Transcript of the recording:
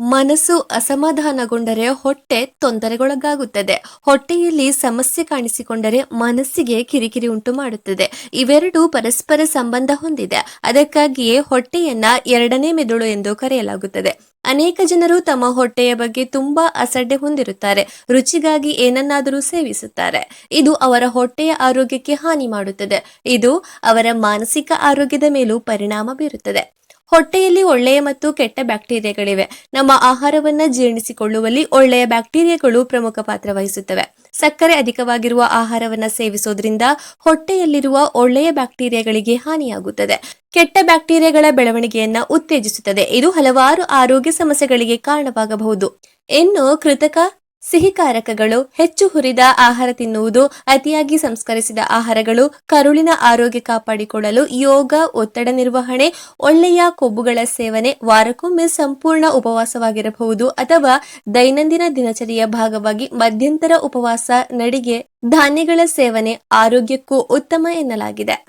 ಮನಸ್ಸು ಅಸಮಾಧಾನಗೊಂಡರೆ ಹೊಟ್ಟೆ ತೊಂದರೆಗೊಳಗಾಗುತ್ತದೆ. ಹೊಟ್ಟೆಯಲ್ಲಿ ಸಮಸ್ಯೆ ಕಾಣಿಸಿಕೊಂಡರೆ ಮನಸ್ಸಿಗೆ ಕಿರಿಕಿರಿ ಉಂಟು ಮಾಡುತ್ತದೆ. ಇವೆರಡು ಪರಸ್ಪರ ಸಂಬಂಧ ಹೊಂದಿದೆ. ಅದಕ್ಕಾಗಿಯೇ ಹೊಟ್ಟೆಯನ್ನ ಎರಡನೇ ಮೆದುಳು ಎಂದು ಕರೆಯಲಾಗುತ್ತದೆ. ಅನೇಕ ಜನರು ತಮ್ಮ ಹೊಟ್ಟೆಯ ಬಗ್ಗೆ ತುಂಬಾ ಅಸಡ್ಡೆ ಹೊಂದಿರುತ್ತಾರೆ. ರುಚಿಗಾಗಿ ಏನನ್ನಾದರೂ ಸೇವಿಸುತ್ತಾರೆ. ಇದು ಅವರ ಹೊಟ್ಟೆಯ ಆರೋಗ್ಯಕ್ಕೆ ಹಾನಿ ಮಾಡುತ್ತದೆ. ಇದು ಅವರ ಮಾನಸಿಕ ಆರೋಗ್ಯದ ಮೇಲೂ ಪರಿಣಾಮ ಬೀರುತ್ತದೆ. ಹೊಟ್ಟೆಯಲ್ಲಿ ಒಳ್ಳೆಯ ಮತ್ತು ಕೆಟ್ಟ ಬ್ಯಾಕ್ಟೀರಿಯಾಗಳಿವೆ. ನಮ್ಮ ಆಹಾರವನ್ನ ಜೀರ್ಣಿಸಿಕೊಳ್ಳುವಲ್ಲಿ ಒಳ್ಳೆಯ ಬ್ಯಾಕ್ಟೀರಿಯಾಗಳು ಪ್ರಮುಖ ಪಾತ್ರ ವಹಿಸುತ್ತವೆ. ಸಕ್ಕರೆ ಅಧಿಕವಾಗಿರುವ ಆಹಾರವನ್ನ ಸೇವಿಸೋದ್ರಿಂದ ಹೊಟ್ಟೆಯಲ್ಲಿರುವ ಒಳ್ಳೆಯ ಬ್ಯಾಕ್ಟೀರಿಯಾಗಳಿಗೆ ಹಾನಿಯಾಗುತ್ತದೆ. ಕೆಟ್ಟ ಬ್ಯಾಕ್ಟೀರಿಯಾಗಳ ಬೆಳವಣಿಗೆಯನ್ನ ಉತ್ತೇಜಿಸುತ್ತದೆ. ಇದು ಹಲವಾರು ಆರೋಗ್ಯ ಸಮಸ್ಯೆಗಳಿಗೆ ಕಾರಣವಾಗಬಹುದು. ಇನ್ನು ಕೃತಕ ಸಿಹಿಕಾರಕಗಳು, ಹೆಚ್ಚು ಹುರಿದ ಆಹಾರ ತಿನ್ನುವುದು, ಅತಿಯಾಗಿ ಸಂಸ್ಕರಿಸಿದ ಆಹಾರಗಳು, ಕರುಳಿನ ಆರೋಗ್ಯ ಕಾಪಾಡಿಕೊಳ್ಳಲು ಯೋಗ, ಒತ್ತಡ ನಿರ್ವಹಣೆ, ಒಳ್ಳೆಯ ಕೊಬ್ಬುಗಳ ಸೇವನೆ, ವಾರಕ್ಕೊಮ್ಮೆ ಸಂಪೂರ್ಣ ಉಪವಾಸವಾಗಿರಬಹುದು ಅಥವಾ ದೈನಂದಿನ ದಿನಚರಿಯ ಭಾಗವಾಗಿ ಮಧ್ಯಂತರ ಉಪವಾಸ, ನಡಿಗೆ, ಧಾನ್ಯಗಳ ಸೇವನೆ ಆರೋಗ್ಯಕ್ಕೂ ಉತ್ತಮ ಎನ್ನಲಾಗಿದೆ.